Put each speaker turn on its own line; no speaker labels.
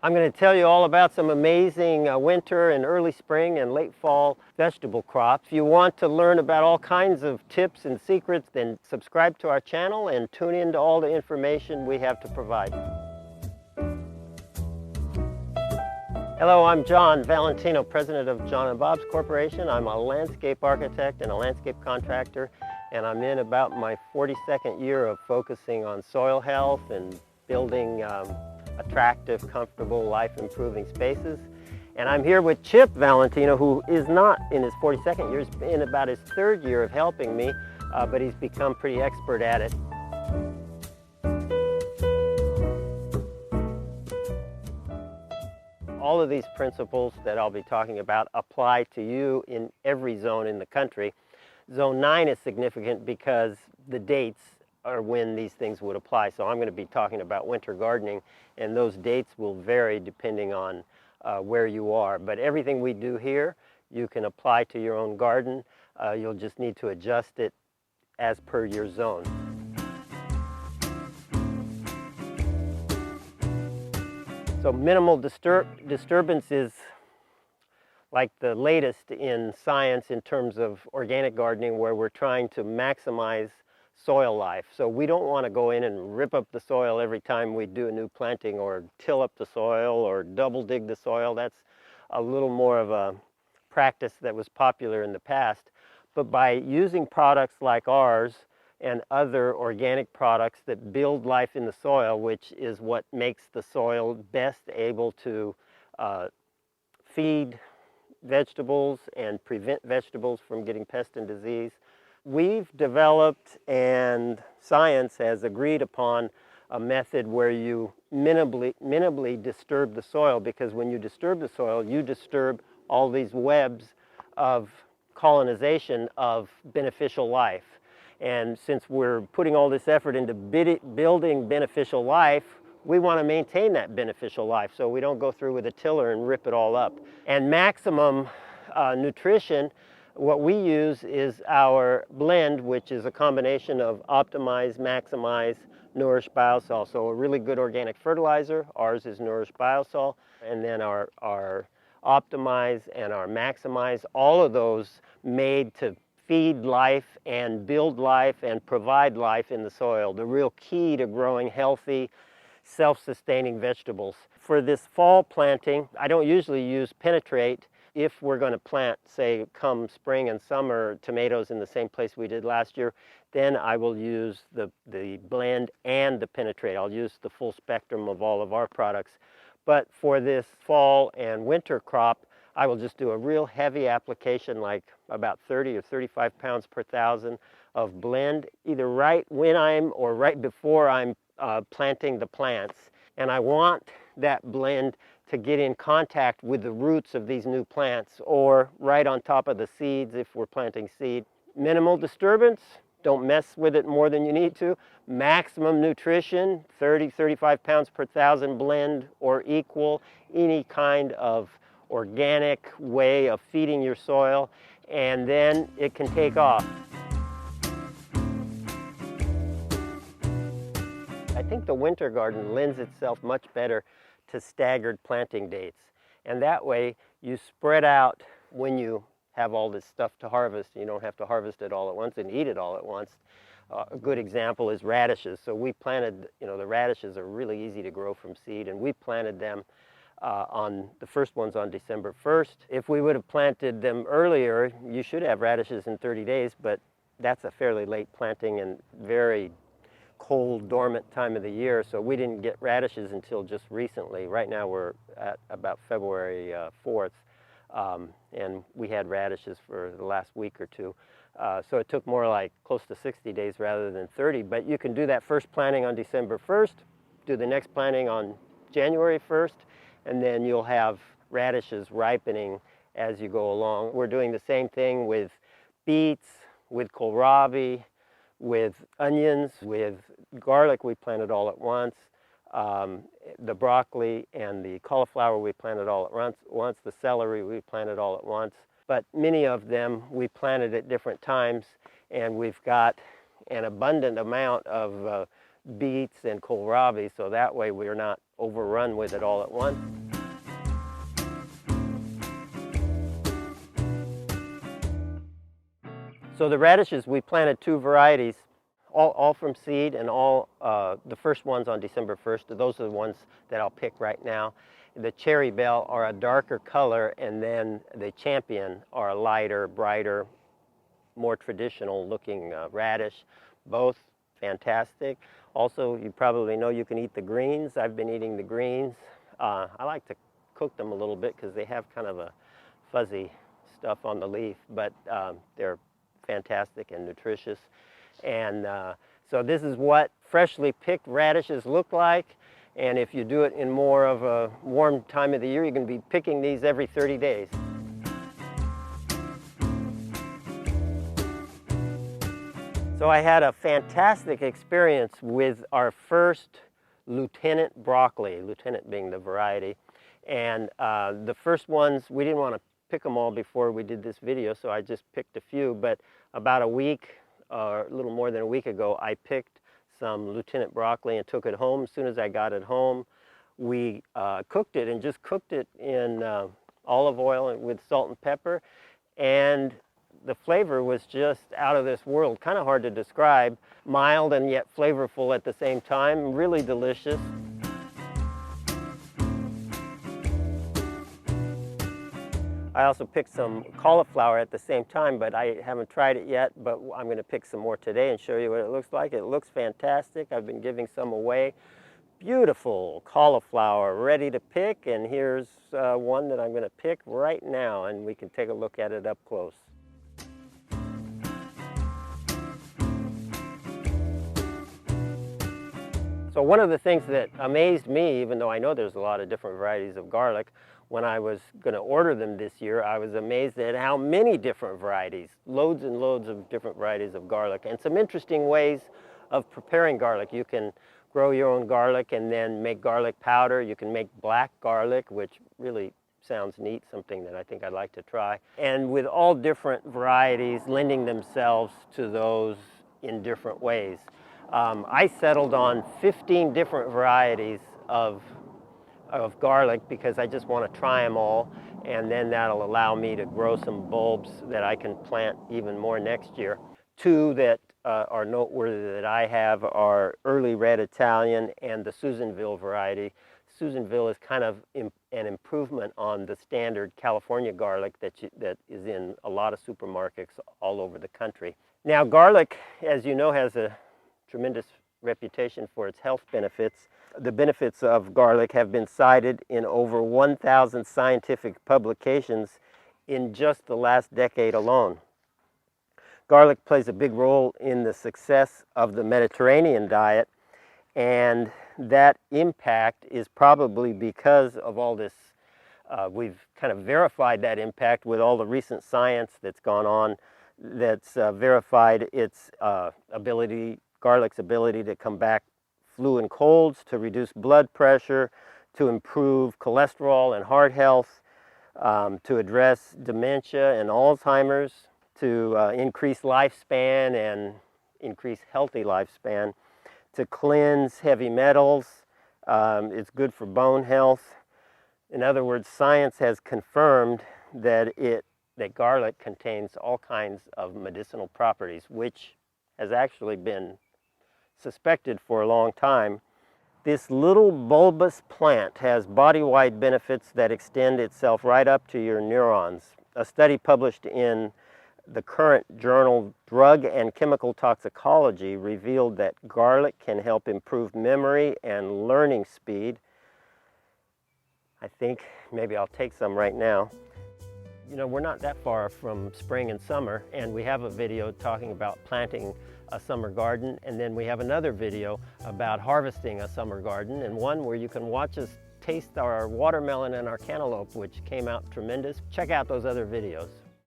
I'm going to tell you all about some amazing winter and early spring and late fall vegetable crops. If you want to learn about all kinds of tips and secrets, then subscribe to our channel and tune in to all the information we have to provide. Hello, I'm John Valentino, president of John and Bob's Corporation. I'm a landscape architect and a landscape contractor, and I'm in about my 42nd year of focusing on soil health and building attractive, comfortable, life-improving spaces. And I'm here with Chip Valentino, who is not in his 42nd year, he's in about his 3rd year of helping me, but he's become pretty expert at it. All of these principles that I'll be talking about apply to you in every zone in the country. Zone 9 is significant because the dates are when these things would apply. So I'm going to be talking about winter gardening, and those dates will vary depending on where you are. But everything we do here, you can apply to your own garden. You'll just need to adjust it as per your zone. So minimal disturbance is like the latest in science in terms of organic gardening, where we're trying to maximize soil life. So we don't want to go in and rip up the soil every time we do a new planting, or till up the soil, or double dig the soil. That's a little more of a practice that was popular in the past. But by using products like ours and other organic products that build life in the soil, which is what makes the soil best able to feed vegetables and prevent vegetables from getting pest and disease, we've developed, and science has agreed upon, a method where you minimally disturb the soil, because when you disturb the soil, you disturb all these webs of colonization of beneficial life. And since we're putting all this effort into building beneficial life, we want to maintain that beneficial life, so we don't go through with a tiller and rip it all up. And maximum nutrition, what we use is our blend, which is a combination of Optimize, Maximize, Nourish-biosol. So a really good organic fertilizer. Ours is Nourish-biosol. And then our Optimize and our Maximize, all of those made to feed life and build life and provide life in the soil. The real key to growing healthy, self-sustaining vegetables. For this fall planting, I don't usually use penetrate. If we're going to plant, say, come spring and summer, tomatoes in the same place we did last year, then I will use the blend and the penetrate. I'll use the full spectrum of all of our products. But for this fall and winter crop, I will just do a real heavy application, like about 30 or 35 pounds per thousand of blend, either right when I'm or right before I'm planting the plants. And I want that blend to get in contact with the roots of these new plants, or right on top of the seeds if we're planting seed. Minimal disturbance, don't mess with it more than you need to. Maximum nutrition, 30-35 pounds per thousand blend or equal. Any kind of organic way of feeding your soil, and then it can take off. I think the winter garden lends itself much better to staggered planting dates. And that way you spread out when you have all this stuff to harvest. You don't have to harvest it all at once and eat it all at once. A good example is radishes. So we planted, the radishes are really easy to grow from seed, and we planted them on the first ones on December 1st. If we would have planted them earlier, you should have radishes in 30 days, but that's a fairly late planting and very cold, dormant time of the year, so we didn't get radishes until just recently. Right now we're at about February 4th, and we had radishes for the last week or two. So it took more like close to 60 days rather than 30, but you can do that first planting on December 1st, do the next planting on January 1st, and then you'll have radishes ripening as you go along. We're doing the same thing with beets, with kohlrabi, with onions, with garlic we planted all at once. The broccoli and the cauliflower we planted all at once. The celery we planted all at once. But many of them we planted at different times, and we've got an abundant amount of beets and kohlrabi, so that way we're not overrun with it all at once. So the radishes, we planted 2 varieties, all from seed, and all the first ones on December 1st. Those are the ones that I'll pick right now. The Cherry Belle are a darker color, and then the Champion are a lighter, brighter, more traditional looking radish. Both fantastic. Also, you probably know you can eat the greens. I've been eating the greens. I like to cook them a little bit because they have kind of a fuzzy stuff on the leaf, but they're fantastic and nutritious. And so this is what freshly picked radishes look like. And if you do it in more of a warm time of the year, you're going to be picking these every 30 days. So I had a fantastic experience with our first Lieutenant broccoli, Lieutenant being the variety. And the first ones, we didn't want to pick them all before we did this video, so I just picked a few. But about a week, or a little more than a week ago, I picked some Lieutenant broccoli and took it home. As soon as I got it home, we cooked it, and just cooked it in olive oil with salt and pepper. And the flavor was just out of this world, kind of hard to describe. Mild and yet flavorful at the same time, really delicious. I also picked some cauliflower at the same time, but I haven't tried it yet, but I'm going to pick some more today and show you what it looks like. It looks fantastic. I've been giving some away. Beautiful cauliflower ready to pick, and here's one that I'm going to pick right now, and we can take a look at it up close. So one of the things that amazed me, even though I know there's a lot of different varieties of garlic, when I was going to order them this year, I was amazed at how many different varieties, loads and loads of different varieties of garlic, and some interesting ways of preparing garlic. You can grow your own garlic and then make garlic powder. You can make black garlic, which really sounds neat, something that I think I'd like to try. And with all different varieties lending themselves to those in different ways. I settled on 15 different varieties of garlic because I just want to try them all, and then that'll allow me to grow some bulbs that I can plant even more next year. 2 that are noteworthy that I have are Early Red Italian and the Susanville variety. Susanville is kind of an improvement on the standard California garlic that is in a lot of supermarkets all over the country. Now, garlic, as you know, has a tremendous reputation for its health benefits. The benefits of garlic have been cited in over 1,000 scientific publications in just the last decade alone. Garlic plays a big role in the success of the Mediterranean diet, and that impact is probably because of all this. We've kind of verified that impact with all the recent science that's gone on that's verified its garlic's ability to combat flu and colds, to reduce blood pressure, to improve cholesterol and heart health, to address dementia and Alzheimer's, to increase lifespan and increase healthy lifespan, to cleanse heavy metals. It's good for bone health. In other words, science has confirmed that garlic contains all kinds of medicinal properties, which has actually been suspected for a long time. This little bulbous plant has body-wide benefits that extend itself right up to your neurons. A study published in the current journal Drug and Chemical Toxicology revealed that garlic can help improve memory and learning speed. I think maybe I'll take some right now. You know, we're not that far from spring and summer, and we have a video talking about planting a summer garden, and then we have another video about harvesting a summer garden, and one where you can watch us taste our watermelon and our cantaloupe, which came out tremendous. Check out those other videos.